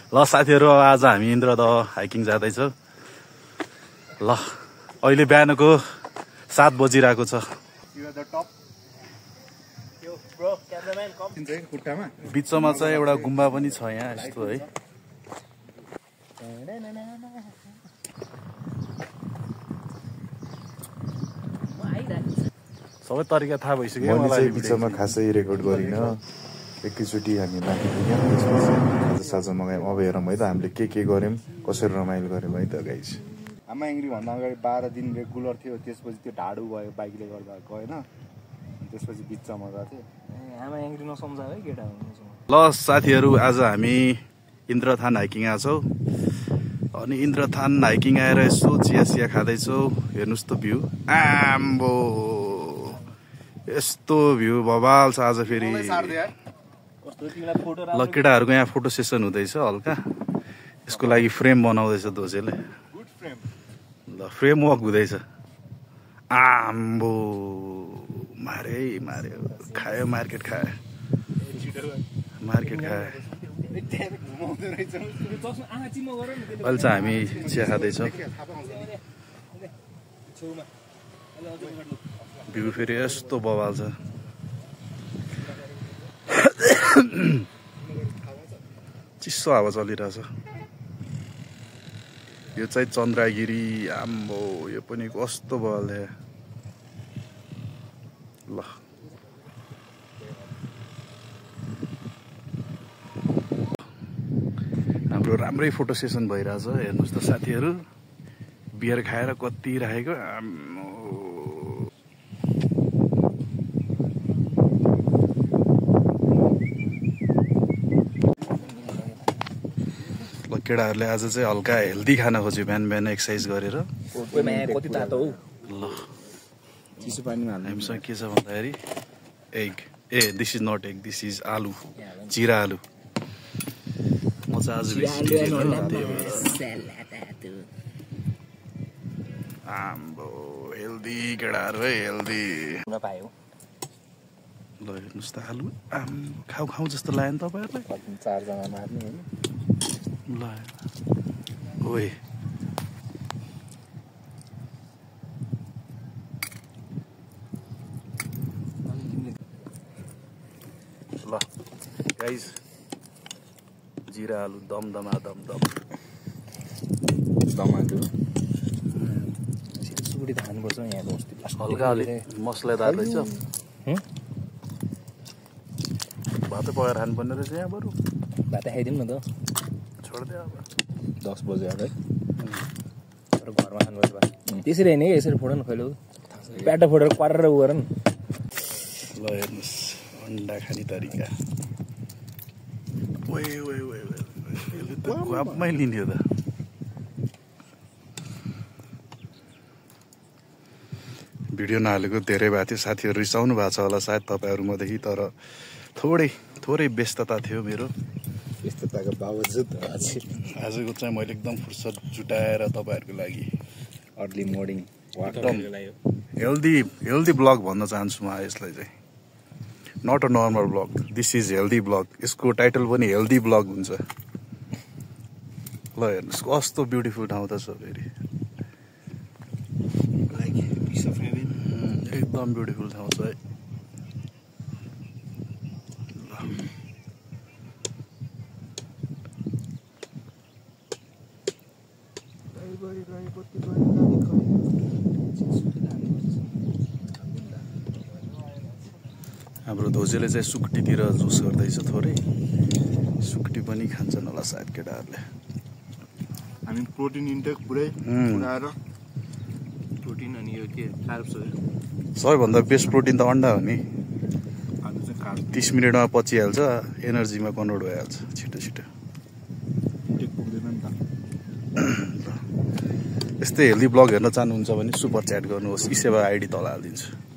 ल साथीहरु आज हामी इन्द्रदह हाइकिङ जाँदैछौँ। ल अहिले बिहानको 7 बजिरहेको छ। बिचमा चाहिँ एउटा गुम्बा पनि छ यहाँ यस्तो है। सबै तरिका थाहा भइसक्यो मलाई। बिचमा खासै रेकर्ड गरिन, एकैचोटि हामी माथि पुग्यौँ, साझा मगायौँ। अब हेरौँ है त हामीले के गर्यौँ, कसरी रमाइलो गर्यौँ है त गाइस। आमा एङ्ग्री भन्दा अगाडि 12 दिन रेगुलर थियो, त्यसपछि त्यो ढाडु भयो बाइकले गर्दा गएन, त्यसपछि बिचमा गएको थियो। आमा एङ्ग्री नसम्झाऊ है केटा। ल साथीहरु आज हामी इन्द्रथान हाइकिङ आछौँ अनि इन्द्रथान हाइकिङ आएर यसो चिया खाँदैछौँ। हेर्नुस् त भ्यू, आम्बो यस्तो भ्यू बवाल छ आज फेरि। ल केटाहरूको यहाँ फोटो सेसन हुँदैछ हल्का, यसको लागि फ्रेम बनाउँदैछ दोजेले। ल फ्रेम वर्क हुँदैछ। आम्बो मार्यो खायो, मार्केट खायो। अहिले चाहिँ हामी चिया खाँदैछौँ। भ्यू फेरि यस्तो बवाल छ। चिसो हावा चलिरहेछ। यो चाहिँ चन्द्रगिरी। आम्बो यो पनि कस्तो बवाल छ। ल हाम्रो राम्रै फोटो सेसन भइरहेछ। हेर्नुहोस् त साथीहरू, बियर खाएर कति राखेको। केटाहरूले आज चाहिँ हल्का हेल्दी खान खोज्यो, बिहान एक्सर्साइज गरेर। कति तातो हौ। ल चिसो पानीमा हामीसँग के छ भन्दाखेरि egg, this is not egg, this is आलु, जिरा आलु। म चाहिँ आज आम्बो हेल्दी केटाहरू है, हेल्दी। ल हेर्नुहोस् त आलु, खाउ जस्तो लाग्यो नि तपाईँहरूलाई। 4 जना मार्ने हो। ल ओए ल गाइस, जिरा आलु दम आलु सुकुटी त खानुपर्छ यहाँको। हल्का अलिक मसलादार रहेछ। भातै पकाएर खानुपर्ने रहेछ यहाँ। बरु भातै खाइदिउँ न त। छोडिदियो अब 10 बजे है घरमा खानुपर्छ। त्यसरी होइन कि यसरी फोड न खैलो, प्याटो फोडेर क्वारेर उ गर न। ल हेर्नुहोस् अन्डा खाने तरिका। यसले त गुवापमै लिन्थ्यो त। भिडियो नहालेको धेरै भएको थियो, साथीहरू रिसाउनु भएको छ होला सायद तपाईँहरू मदेखि। तर थोरै व्यस्तता थियो मेरो। व्यस्तताको बावजुद आजको चाहिँ मैले एकदम फुर्सद जुटाएर तपाईँहरूको लागि अर्ली मर्निङ एकदम हेल्दी ब्लग भन्न चाहन्छु म यसलाई चाहिँ। Not a normal blog, this is healthy blog. यसको टाइटल पनि हेल्दी ब्लग हुन्छ। ल हेर्नुहोस् कस्तो ब्युटिफुल ठाउँ त छ फेरि, एकदम ब्युटिफुल ठाउँ छ है। हाम्रो धोजेले चाहिँ सुकुटीतिर जुस गर्दैछ थोरै। सुकुटी पनि खान्छन् होला सायद केटाहरूले। हामी प्रोटिन इन्टेक पुरै पुऱ्याएर प्रोटिन अनि यो के कार्ब्सहरु। सबैभन्दा बेस्ट प्रोटिन त अन्डा हो नि। 30 मिनटमा पचिहाल्छ, एनर्जीमा कन्भर्ट भइहाल्छ छिटो। यस्तै हेल्दी ब्लग हेर्न चाहनुहुन्छ भने सुपर च्याट गर्नुहोस्, इसेवा आइडी तल हालिदिन्छु।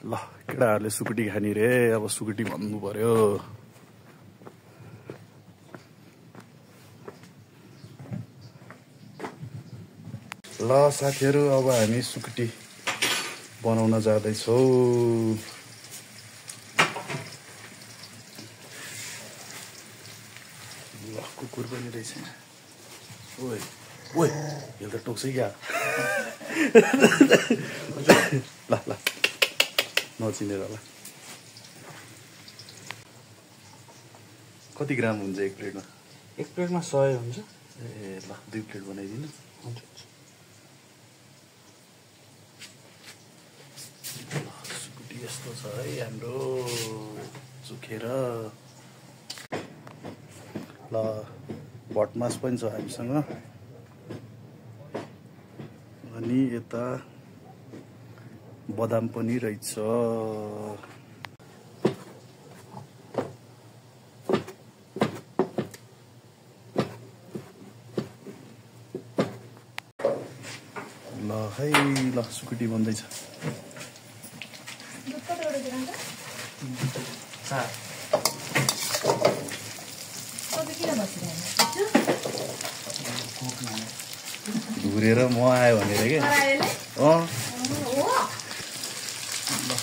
ल केटाहरूले सुकुटी खाने रे, अब सुकुटी भन्नु पर्यो। ल साथीहरू अब हामी सुकुटी बनाउन जाँदैछौँ। ल कुकुर पनि रहेछ। ओइ ओइ यो त टोक्छ क्या। ल ल नचिनेर ल। कति ग्राम हुन्छ एक प्लेटमा? एक प्लेटमा 100 हुन्छ। ए ल 2 प्लेट बनाइदिनु। हुन्छ। सुकुटी यस्तो छ है हाम्रो सुकेर। ल भटमास पनि छ हामीसँग। अनि यता बदाम पनि रहेछ। ल है ल सुकुटी बन्दैछ। घुरेर म आयो भनेर के? ल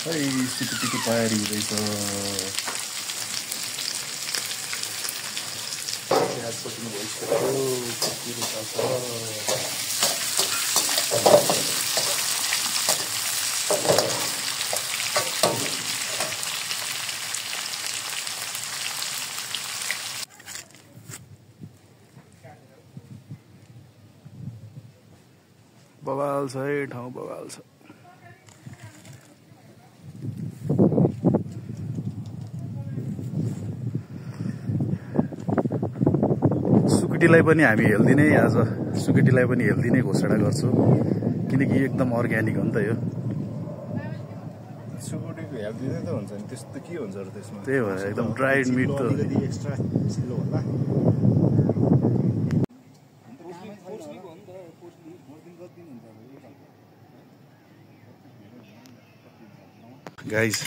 है सुकुटीको तयारी हुँदैछ। प्याज पनि भइसक्यो। कुकुर छ। बवाल छ है ठाउँ, बवाल छ। सुकुटीलाई पनि हामी हेल्दी नै आज सुकुटीलाई पनि हेल्दी नै घोषणा गर्छौँ किनकि एकदम अर्ग्यानिक हो नि त यो। सुकुटीको हेल्दी नै त हुन्छ नि, त्यस्तो के हुन्छ र त्यसमा? त्यही भएर एकदम ड्राइड मिट त एक्स्ट्रा चिल्लो होला। गाइस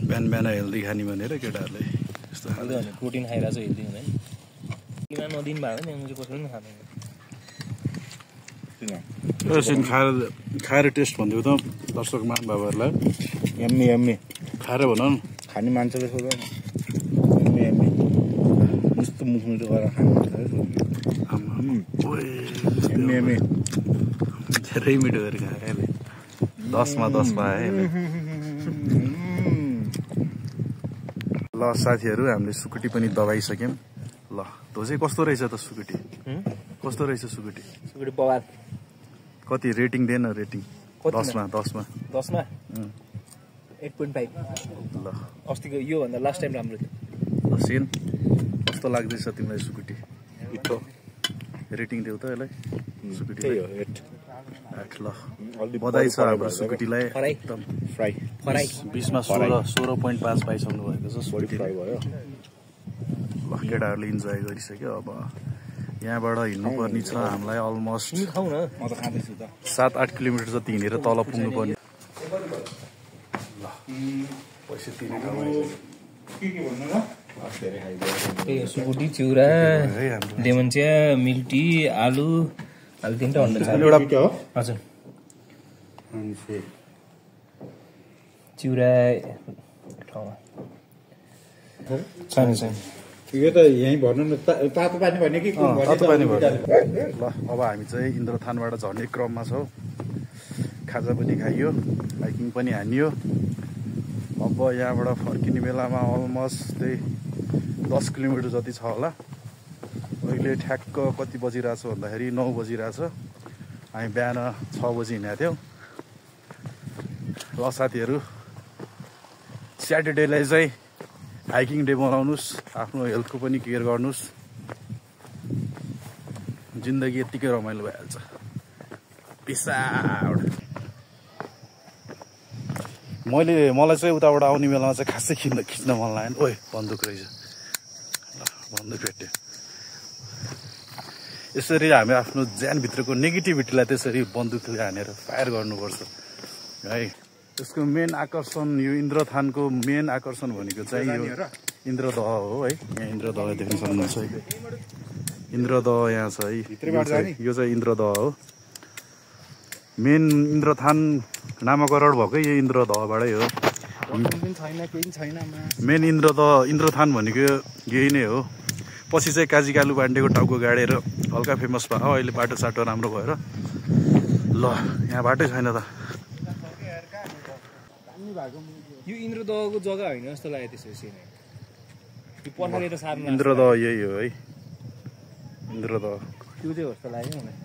बिहान बिहान हेल्दी खाने भनेर केटाहरूले यस्तो खाँदै प्रोटिन खाइरहेको छ हेल्दी हुँदैन। किन नदिनु भएको नि मैले कसरी पनि खाँदैन। एकछिन खाएर टेस्ट भनिदिउ त दर्शक मान बाबाहरूलाई। यम्मी यम्मी खाएर भन न। खाने मान्छेले सोध्छ यम्मी यम्मी यस्तो मुखमुखी गरेर खानु यम्मी यम्मी धेरै मिठो गरेर खायो। 10मा 10 पाए। ल साथीहरू हामीले सुकुटी पनि दबाइसक्यौँ। ल त्यो चाहिँ कस्तो रहेछ त सुकुटी? कस्तो रहेछ सुकुटी? सुकुटी बवाल। कति रेटिङ दिएन? रेटिङ 10मा 10मा 10मा 8.5। ल अस्तिको योभन्दा लास्ट टाइम राम्रो थियो। ल सेन कस्तो लाग्दैछ तिमीलाई सुकुटी? रेटिङ देऊ त यसलाई सुकुटी। 8 ल बधाई छ हाम्रो सुकुटीलाई। एकदम फ्राई 20मा 16.5 पाइसक्नु भएको छ सुकुटी। ल केटाहरूले इन्जोय गरिसक्यो। अब यहाँबाट हिँड्नुपर्ने छ हामीलाई अलमोस्ट 7-8 किलोमिटर जति हिँडेर तल पुग्नुपर्ने। ल पैसा तिर्ने ठाउँ त्यही सुकुटी, चिउरा, लेमन चिया, मिल्क टी, आलु 3टा अन्डा छ। हजुर चिउरा ठाउँमा छैन छैन। यो त यहीँ भर्नु न। तातो पानी भन्ने कि तातो पानी भयो। ल अब हामी चाहिँ इन्द्रथानबाट झर्ने क्रममा छौँ। खाजा पनि खाइयो, हाइकिङ पनि हानियो। अब यहाँबाट फर्किने बेलामा अलमोस्ट त्यही 10 किलोमिटर जति छ होला। अहिले ठ्याक्क कति बजिरहेछ भन्दाखेरि 9 बजिरहेछ। हामी बिहान 6 बजी हिँडेको थियौँ। ल साथीहरू स्याटरडेलाई चाहिँ हाइकिङ डे बनाउनुहोस्, आफ्नो हेल्थको पनि केयर गर्नुहोस्। जिन्दगी यत्तिकै रमाइलो भइहाल्छ। Peace out. मलाई चाहिँ उताबाट आउने बेलामा चाहिँ खासै खिच्न मन लागेन। ओइ बन्दुक रहेछ। ल बन्दुक भेट्यो। यसरी हामी आफ्नो ज्यानभित्रको नेगेटिभिटीलाई त्यसरी बन्दुकले हानेर फायर गर्नुपर्छ है। यसको मेन आकर्षण यो इन्द्रथानको मेन आकर्षण भनेको चाहिँ यो इन्द्रदह हो है। यहाँ इन्द्रदह देख्न सक्नुहुन्छ है, इन्द्रदह यहाँ छ है। यो चाहिँ इन्द्रदह हो। मेन इन्द्रथान नामाकरण भएकै यो इन्द्रदहबाटै हो। मेन इन्द्रथान भनेको यही नै हो। पछि चाहिँ काजी कालु पाण्डेको टाउको गाडेर हल्का फेमस भयो। अहिले बाटो साटो राम्रो भएर ल यहाँ बाटै छैन त। यो इन्द्रदहको जग्गा होइन जस्तो लाग्यो त्यसपछि यो पठालेर सार्नु इन्द्रदह यही हो है, इन्द्रदह त्यो चाहिँ हो जस्तो लाग्यो मलाई।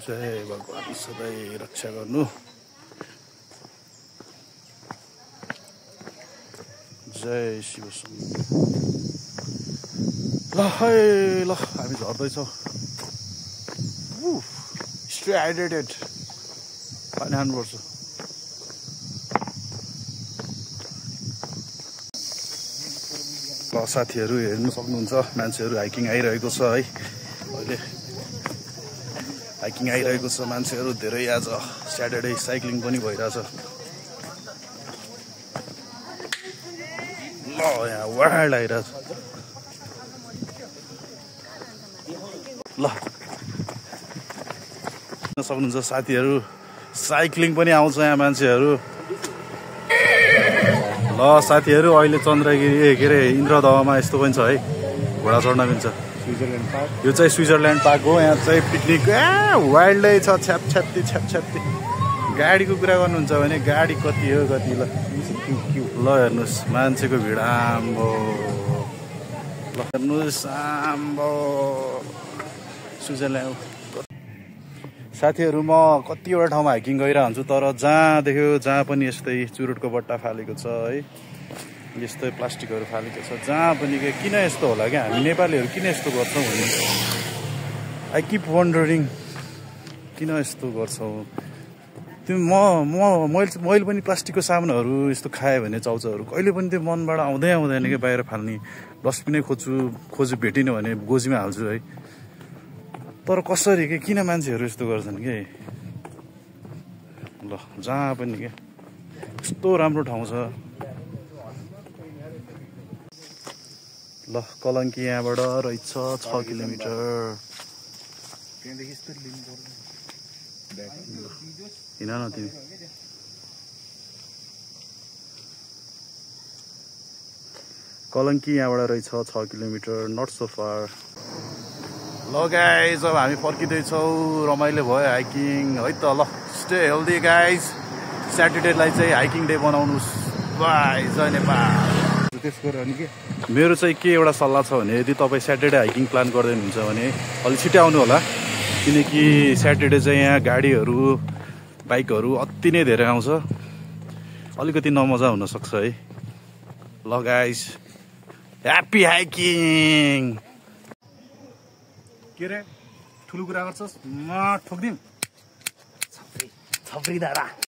जय भगवान सधैँ रक्षा गर्नु। जय शिव। ल है ल हामी झर्दैछौँ। स्टे हाइड्रेटेड, पानी खानुपर्छ। ल साथीहरू हेर्नु सक्नुहुन्छ मान्छेहरू हाइकिङ आइरहेको छ है। अहिले हाइकिङ आइरहेको छ मान्छेहरू धेरै। आज स्याटरडे साइक्लिङ पनि भइरहेछ। ल यहाँ वाइल्ड आइरहेछ। ल सक्नुहुन्छ साथीहरू साइक्लिङ पनि आउँछ यहाँ मान्छेहरू। ल साथीहरू अहिले चन्द्रगिरी के अरे इन्द्रदहमा यस्तो पनि छ है, घोडा चढ्न मिल्छ। यो चाहिँ स्विजरल्यान्ड पार्क हो। यहाँ चाहिँ पिकनिक वाइल्डै छ। छ्यापछ्याप्ती गाडीको कुरा गर्नुहुन्छ भने गाडी कति हो कति। ल हेर्नुहोस् मान्छेको भिड आम्बो। ल हेर्नुहोस् आम्बो स्विजरल्यान्ड। साथीहरू म कतिवटा ठाउँमा हाइकिङ गइरहेको हुन्छु, तर जहाँ देख्यो जहाँ पनि यस्तै चुरुटको बट्टा फालेको छ है, यस्तै प्लास्टिकहरू फालेको छ जहाँ पनि। किन यस्तो होला क्या, हामी नेपालीहरू किन यस्तो गर्छौँ भने आई किप वन्डरिङ किन यस्तो गर्छौँ। त्यो मैले पनि प्लास्टिकको सामानहरू यस्तो खाएँ भने चाउचाउहरू कहिले पनि त्यो मनबाट आउँदैन कि बाहिर फाल्ने। डस्टबिनै खोज्छु भेटिनँ भने गोजीमा हाल्छु है। तर कसरी के किन मान्छेहरू यस्तो गर्छन् कि। ल जहाँ पनि के यस्तो राम्रो ठाउँ छ। ल कलङ्की यहाँबाट रहेछ 6 किलोमिटर। हिँड न तिमी। कलङ्की यहाँबाट रहेछ 6 किलोमिटर, नट सो फार। ल गाइज अब हामी फर्किँदैछौँ। रमाइलो भयो हाइकिङ है त। ल स्टे हेल्दी गाइज। स्याटरडेलाई चाहिँ हाइकिङ डे बनाउनुहोस्। बाई, जय नेपाल। मेरो चाहिँ के एउटा सल्लाह छ भने यदि तपाईँ स्याटरडे हाइकिङ प्लान गर्दै हुनुहुन्छ भने अलिक छिटै आउनु होला, किनकि स्याटरडे चाहिँ यहाँ गाडीहरू बाइकहरू अति नै धेरै आउँछ। अलिकति नमजा हुनसक्छ है। ल गाइज ह्याप्पी हाइकिङ। के रे ठुलो कुरा गर्छस् म ठोक्दिम छप्री दारा।